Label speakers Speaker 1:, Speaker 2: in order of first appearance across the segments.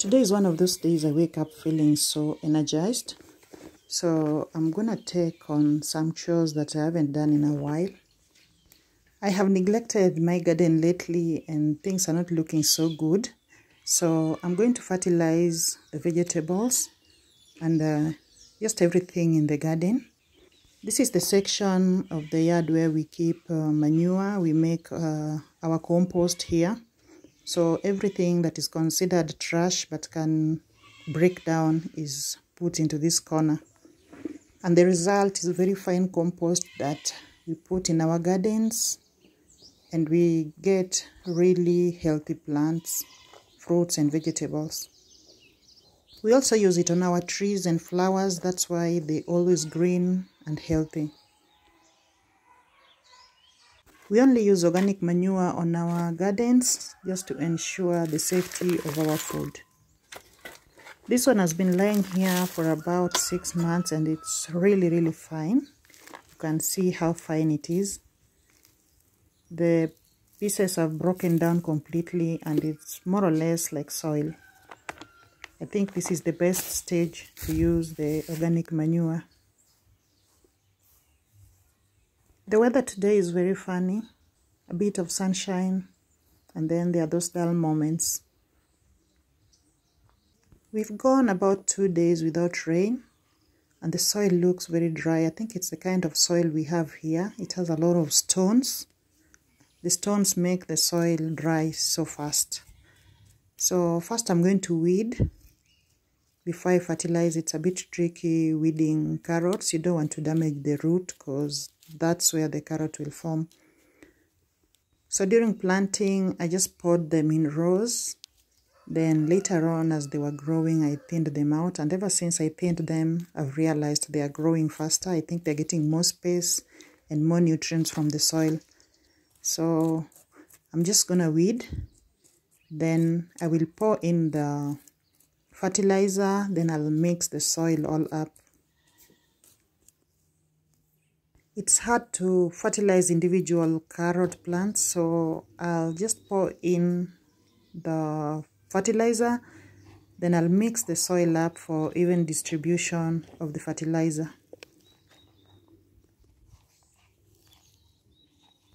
Speaker 1: Today is one of those days I wake up feeling so energized. So I'm gonna take on some chores that I haven't done in a while. I have neglected my garden lately and things are not looking so good. So I'm going to fertilize the vegetables and just everything in the garden. This is the section of the yard where we keep manure. We make our compost here. So everything that is considered trash but can break down is put into this corner. And the result is very fine compost that we put in our gardens, and we get really healthy plants, fruits and vegetables. We also use it on our trees and flowers. That's why they're always green and healthy. We only use organic manure on our gardens just to ensure the safety of our food. This one has been lying here for about 6 months and it's really fine. You can see how fine it is. The pieces have broken down completely and it's more or less like soil. I think this is the best stage to use the organic manure. The weather today is very funny. A bit of sunshine, and then there are those dull moments. We've gone about 2 days without rain, and the soil looks very dry. I think it's the kind of soil we have here. It has a lot of stones. The stones make the soil dry so fast. So first I'm going to weed before I fertilize. It's a bit tricky weeding carrots. You don't want to damage the root because that's where the carrot will form. So during planting, I just poured them in rows. Then later on, as they were growing, I thinned them out. And ever since I thinned them, I've realized they are growing faster. I think they're getting more space and more nutrients from the soil. So I'm just going to weed. Then I will pour in the fertilizer. Then I'll mix the soil all up. It's hard to fertilize individual carrot plants, so I'll just pour in the fertilizer, then I'll mix the soil up for even distribution of the fertilizer.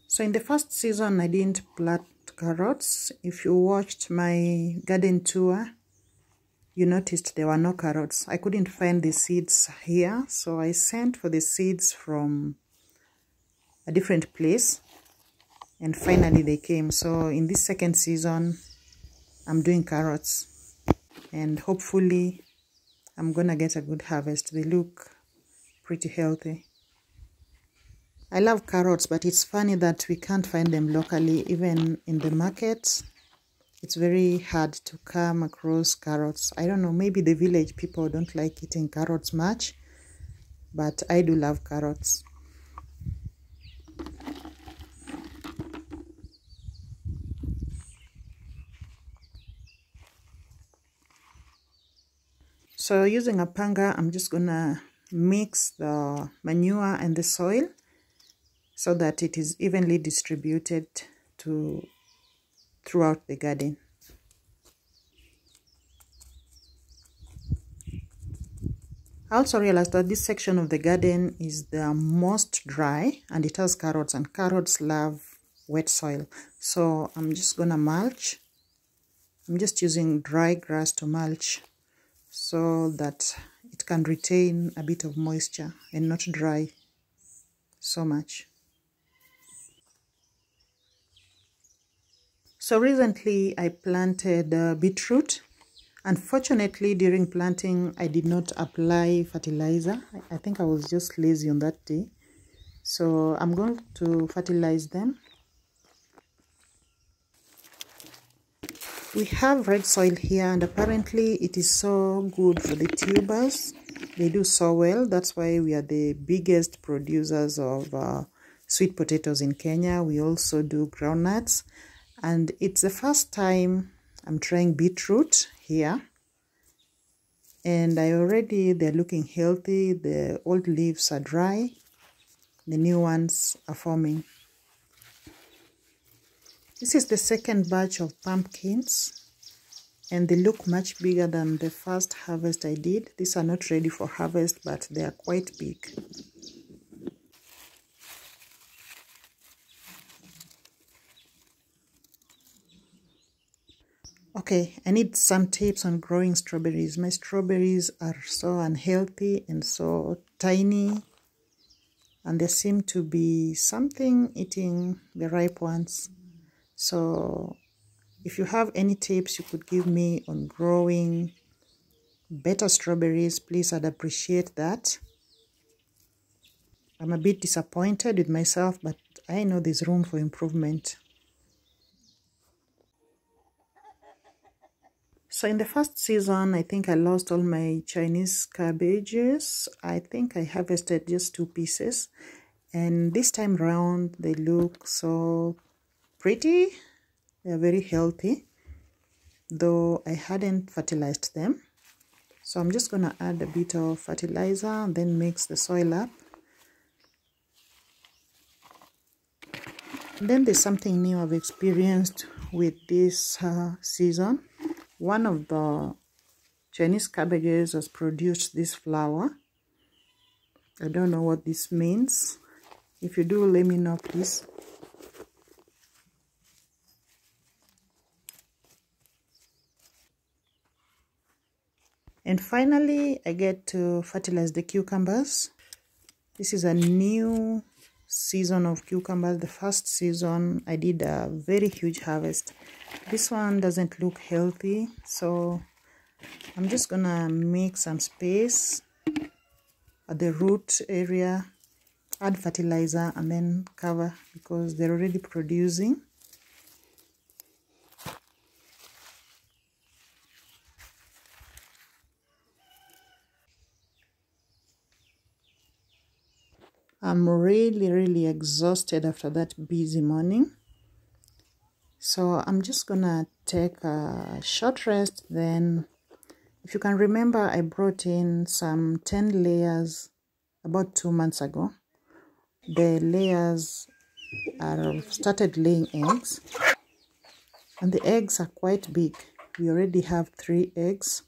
Speaker 1: So in the first season, I didn't plant carrots. If you watched my garden tour, you noticed there were no carrots. I couldn't find the seeds here, so I sent for the seeds from a different place, and finally they came. So in this second season I'm doing carrots, and hopefully I'm gonna get a good harvest. They look pretty healthy. I love carrots, but it's funny that we can't find them locally. Even in the market, it's very hard to come across carrots. I don't know, maybe the village people don't like eating carrots much, but I do love carrots. So using a panga, I'm just gonna mix the manure and the soil so that it is evenly distributed throughout the garden. I also realized that this section of the garden is the most dry and it has carrots, and carrots love wet soil. So I'm just gonna mulch. I'm just using dry grass to mulch, so that it can retain a bit of moisture and not dry so much. So recently I planted beetroot. Unfortunately, during planting I did not apply fertilizer. I think I was just lazy on that day. So I'm going to fertilize them. We have red soil here, and apparently it is so good for the tubers. They do so well. That's why we are the biggest producers of sweet potatoes in Kenya. We also do groundnuts, and it's the first time I'm trying beetroot here, and they're looking healthy. The old leaves are dry, the new ones are forming. This is the second batch of pumpkins. and they look much bigger than the first harvest I did. These are not ready for harvest, but they are quite big. Okay, I need some tips on growing strawberries. My strawberries are so unhealthy and so tiny, and there seem to be something eating the ripe ones. So if you have any tips you could give me on growing better strawberries, please, I'd appreciate that. I'm a bit disappointed with myself, but I know there's room for improvement. So in the first season, I think I lost all my Chinese cabbages. I think I harvested just 2 pieces. And this time round, they look so pretty. They're very healthy, though I hadn't fertilized them. So I'm just going to add a bit of fertilizer and then mix the soil up. And then there's something new I've experienced with this season. One of the Chinese cabbages has produced this flower. I don't know what this means. If you do, let me know, please. And finally, I get to fertilize the cucumbers. This is a new season of cucumbers. The first season, I did a very huge harvest. This one doesn't look healthy, so I'm just gonna make some space at the root area, add fertilizer, and then cover because they're already producing. I'm really exhausted after that busy morning. So I'm just gonna take a short rest. Then, if you can remember, I brought in some 10 layers about 2 months ago. The layers are started laying eggs, and the eggs are quite big. We already have 3 eggs.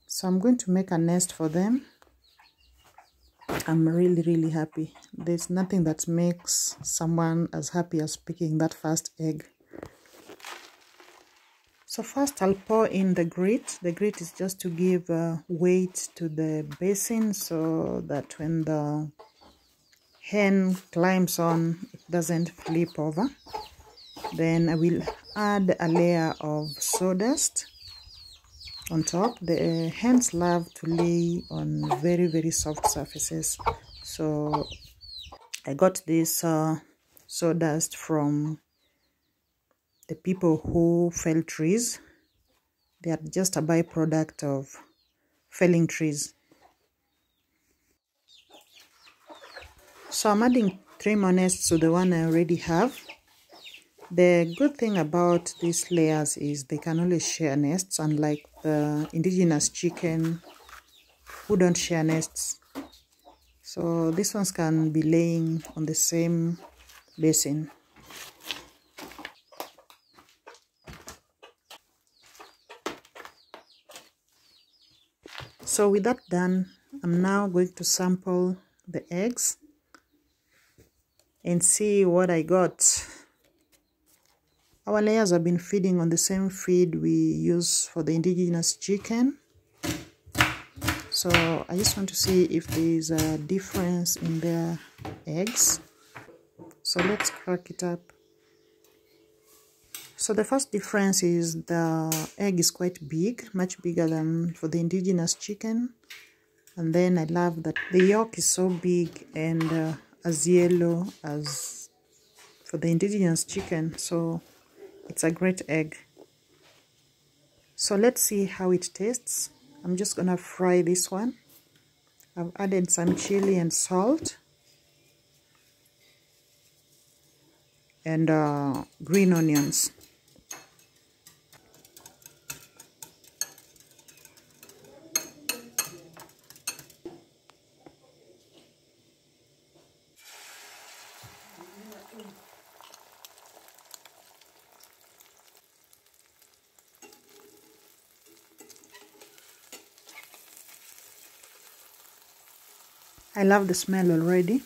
Speaker 1: So I'm going to make a nest for them. I'm really happy. There's nothing that makes someone as happy as picking that first egg. So first I'll pour in the grit. The grit is just to give weight to the basin so that when the hen climbs on, it doesn't flip over. Then I will add a layer of sawdust on top. The hens love to lay on very soft surfaces, so I got this sawdust from the people who fell trees. They are just a byproduct of felling trees. So I'm adding 3 more nests to the one I already have. The good thing about these layers is they can always share nests, unlike the indigenous chicken who don't share nests. So these ones can be laying on the same basin. So with that done, I'm now going to sample the eggs and see what I got. Our layers have been feeding on the same feed we use for the indigenous chicken. So I just want to see if there is a difference in their eggs. So let's crack it up. So the first difference is the egg is quite big, much bigger than for the indigenous chicken. And then I love that the yolk is so big and as yellow as for the indigenous chicken. So it's a great egg. So let's see how it tastes. I'm just gonna fry this one. I've added some chili and salt and green onions. I love the smell already.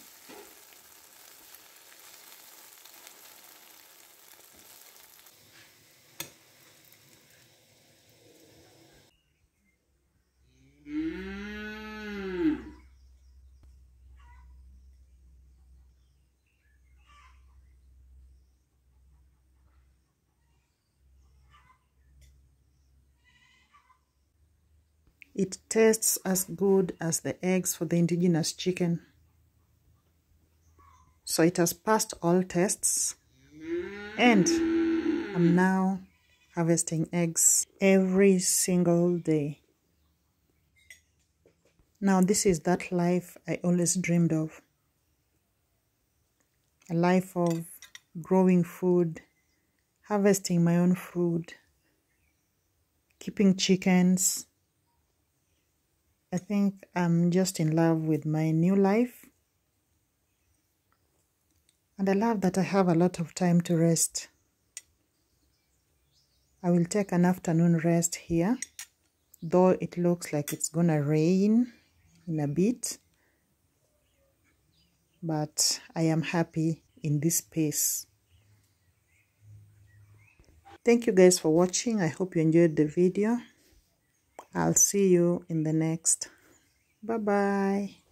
Speaker 1: It tastes as good as the eggs for the indigenous chicken. So it has passed all tests. And I'm now harvesting eggs every single day. Now this is that life I always dreamed of. A life of growing food, harvesting my own food, keeping chickens. I think I'm just in love with my new life. And I love that I have a lot of time to rest. I will take an afternoon rest here, though it looks like it's gonna rain in a bit. But I am happy in this space. Thank you guys for watching. I hope you enjoyed the video. I'll see you in the next. Bye bye.